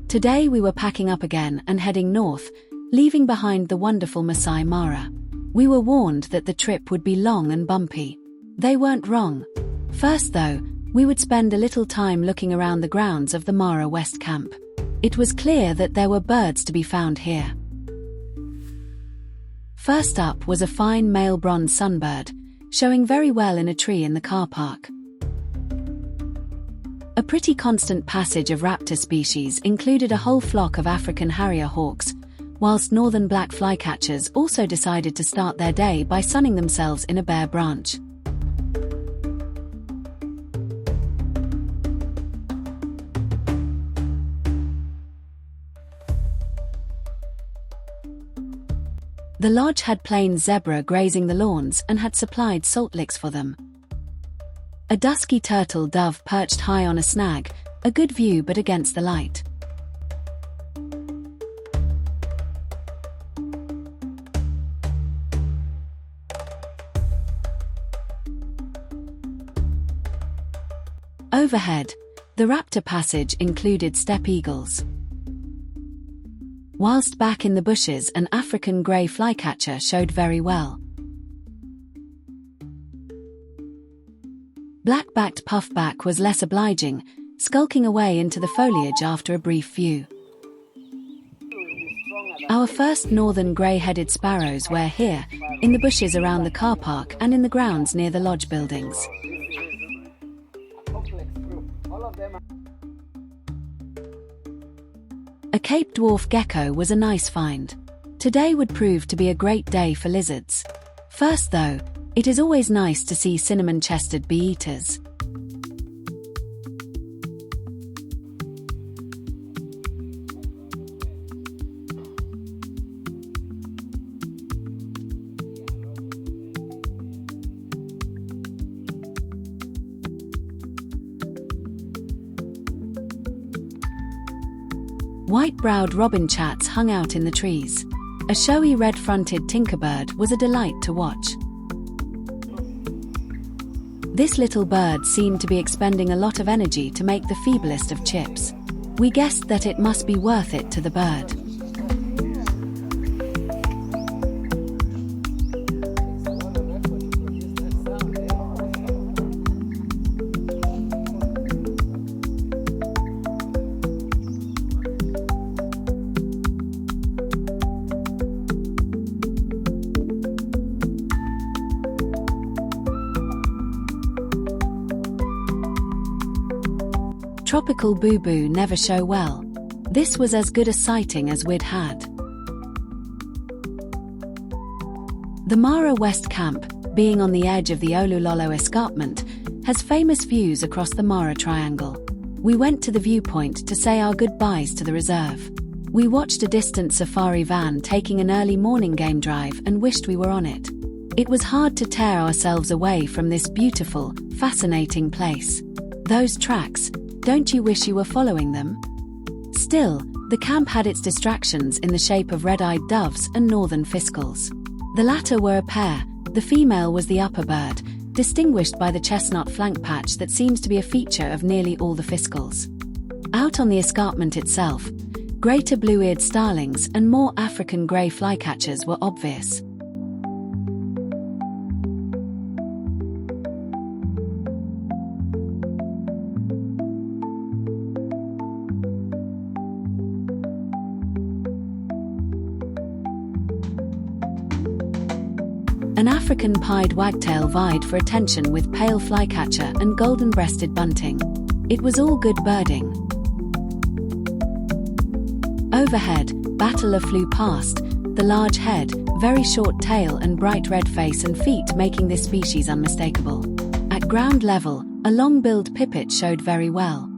Today we were packing up again and heading north, leaving behind the wonderful Masai Mara. We were warned that the trip would be long and bumpy. They weren't wrong. First though, we would spend a little time looking around the grounds of the Mara West Camp. It was clear that there were birds to be found here. First up was a fine male bronze sunbird, showing very well in a tree in the car park. A pretty constant passage of raptor species included a whole flock of African harrier hawks, whilst northern black flycatchers also decided to start their day by sunning themselves in a bare branch. The lodge had plain zebra grazing the lawns and had supplied salt licks for them. A dusky turtle dove perched high on a snag, a good view but against the light. Overhead, the raptor passage included steppe eagles. Whilst back in the bushes, an African grey flycatcher showed very well. Black-backed puffback was less obliging, skulking away into the foliage after a brief view. Our first northern grey-headed sparrows were here, in the bushes around the car park and in the grounds near the lodge buildings. A Cape dwarf gecko was a nice find. Today would prove to be a great day for lizards. First though, it is always nice to see cinnamon-chested bee-eaters. White-browed robin chats hung out in the trees. A showy red-fronted tinkerbird was a delight to watch. This little bird seemed to be expending a lot of energy to make the feeblest of chips. We guessed that it must be worth it to the bird. Tropical boo-boo never show well. This was as good a sighting as we'd had. The Mara West Camp, being on the edge of the Oloololo escarpment, has famous views across the Mara Triangle. We went to the viewpoint to say our goodbyes to the reserve. We watched a distant safari van taking an early morning game drive and wished we were on it. It was hard to tear ourselves away from this beautiful, fascinating place. Those tracks, don't you wish you were following them? Still, the camp had its distractions in the shape of red-eyed doves and northern fiscals. The latter were a pair. The female was the upper bird, distinguished by the chestnut flank patch that seems to be a feature of nearly all the fiscals. Out on the escarpment itself, greater blue-eared starlings and more African grey flycatchers were obvious. An African pied wagtail vied for attention with pale flycatcher and golden-breasted bunting. It was all good birding. Overhead, battler flew past, the large head, very short tail and bright red face and feet making this species unmistakable. At ground level, a long-billed pipit showed very well.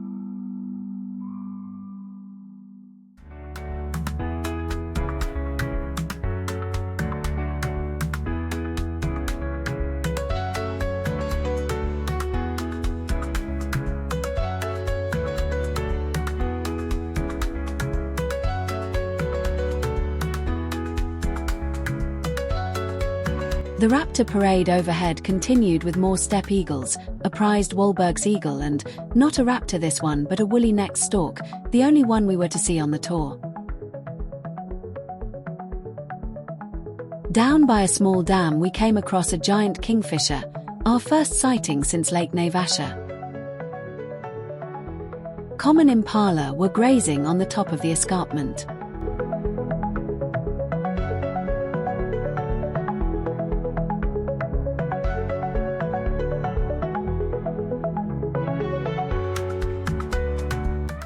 The raptor parade overhead continued with more steppe eagles, a prized Wahlberg's eagle and, not a raptor this one but a woolly-necked stork, the only one we were to see on the tour. Down by a small dam we came across a giant kingfisher, our first sighting since Lake Naivasha. Common impala were grazing on the top of the escarpment.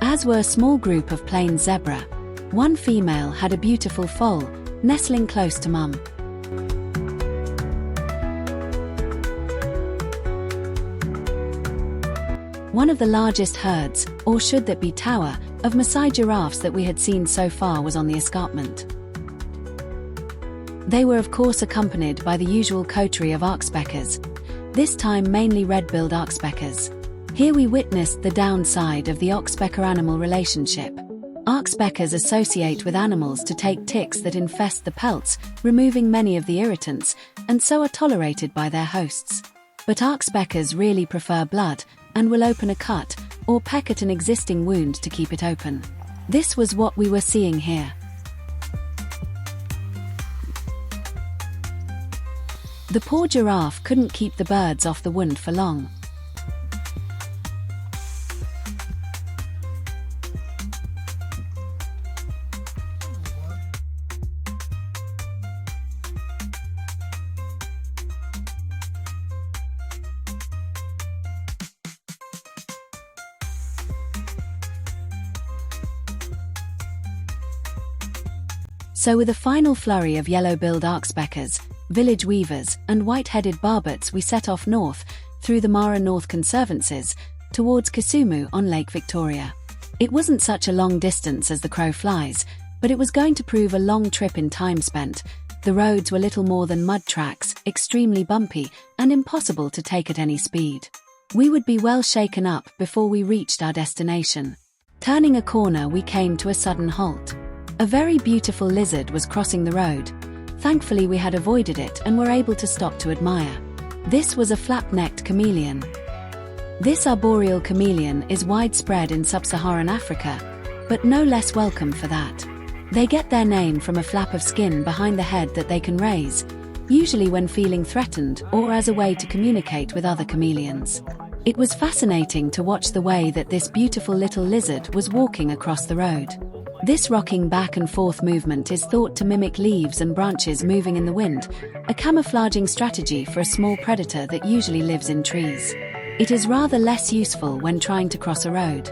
As were a small group of plain zebra. One female had a beautiful foal, nestling close to mum. One of the largest herds, or should that be tower, of Maasai giraffes that we had seen so far was on the escarpment. They were of course accompanied by the usual coterie of oxpeckers, this time mainly red-billed oxpeckers. Here we witnessed the downside of the oxpecker-animal relationship. Oxpeckers associate with animals to take ticks that infest the pelts, removing many of the irritants, and so are tolerated by their hosts. But oxpeckers really prefer blood, and will open a cut, or peck at an existing wound to keep it open. This was what we were seeing here. The poor giraffe couldn't keep the birds off the wound for long. So with a final flurry of yellow-billed oxpeckers, village weavers, and white-headed barbets we set off north, through the Mara North Conservancies, towards Kisumu on Lake Victoria. It wasn't such a long distance as the crow flies, but it was going to prove a long trip in time spent. The roads were little more than mud tracks, extremely bumpy, and impossible to take at any speed. We would be well shaken up before we reached our destination. Turning a corner we came to a sudden halt. A very beautiful lizard was crossing the road. Thankfully we had avoided it and were able to stop to admire. This was a flap-necked chameleon. This arboreal chameleon is widespread in sub-Saharan Africa, but no less welcome for that. They get their name from a flap of skin behind the head that they can raise, usually when feeling threatened or as a way to communicate with other chameleons. It was fascinating to watch the way that this beautiful little lizard was walking across the road. This rocking back and forth movement is thought to mimic leaves and branches moving in the wind, a camouflaging strategy for a small predator that usually lives in trees. It is rather less useful when trying to cross a road.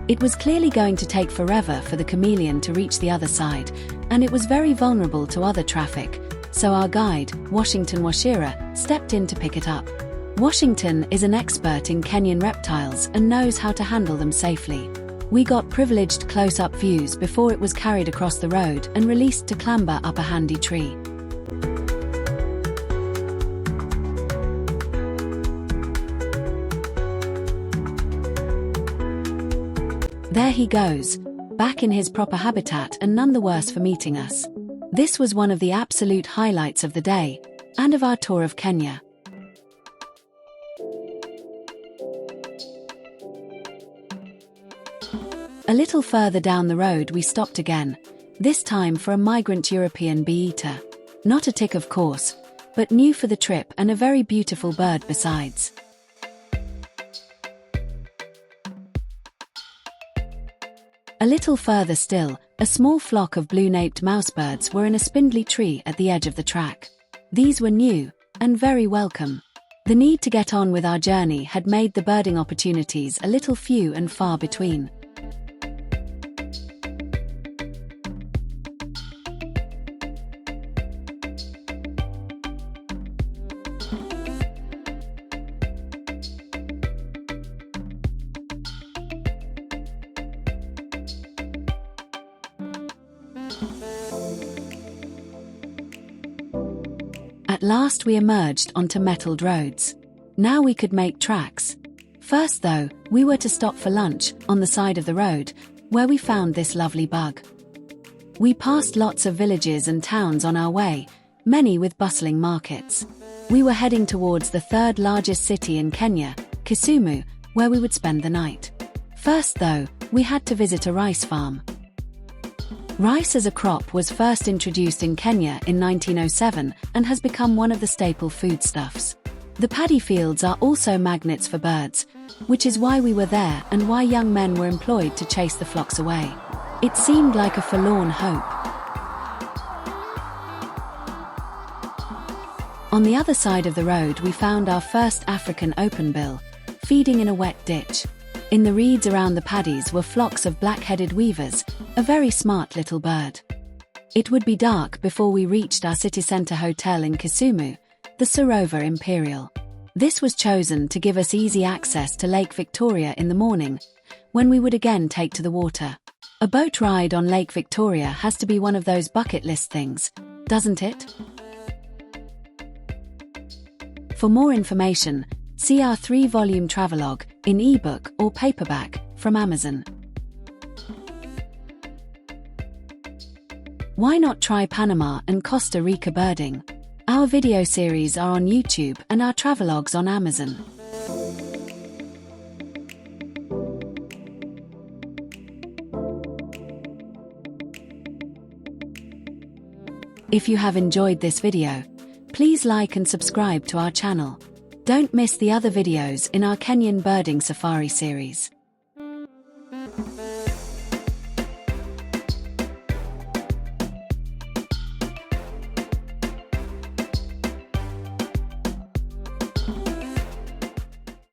It was clearly going to take forever for the chameleon to reach the other side, and it was very vulnerable to other traffic, so our guide, Washington Washira, stepped in to pick it up. Washington is an expert in Kenyan reptiles and knows how to handle them safely. We got privileged close-up views before it was carried across the road and released to clamber up a handy tree. There he goes, back in his proper habitat and none the worse for meeting us. This was one of the absolute highlights of the day, and of our tour of Kenya. A little further down the road we stopped again, this time for a migrant European bee-eater. Not a tick of course, but new for the trip and a very beautiful bird besides. A little further still, a small flock of blue-naped mousebirds were in a spindly tree at the edge of the track. These were new, and very welcome. The need to get on with our journey had made the birding opportunities a little few and far between. At last we emerged onto metalled roads. Now we could make tracks. First though, we were to stop for lunch on the side of the road, where we found this lovely bug. We passed lots of villages and towns on our way, many with bustling markets. We were heading towards the third largest city in Kenya, Kisumu, where we would spend the night. First though, we had to visit a rice farm. Rice as a crop was first introduced in Kenya in 1907 and has become one of the staple foodstuffs. The paddy fields are also magnets for birds, which is why we were there and why young men were employed to chase the flocks away. It seemed like a forlorn hope. On the other side of the road we found our first African openbill, feeding in a wet ditch. In the reeds around the paddies were flocks of black-headed weavers, a very smart little bird. It would be dark before we reached our city centre hotel in Kisumu, the Sarova Imperial. This was chosen to give us easy access to Lake Victoria in the morning, when we would again take to the water. A boat ride on Lake Victoria has to be one of those bucket list things, doesn't it? For more information, see our 3-volume travelogue, in ebook or paperback, from Amazon. Why not try Panama and Costa Rica birding? Our video series are on YouTube and our travelogues on Amazon. If you have enjoyed this video, please like and subscribe to our channel. Don't miss the other videos in our Kenyan birding safari series.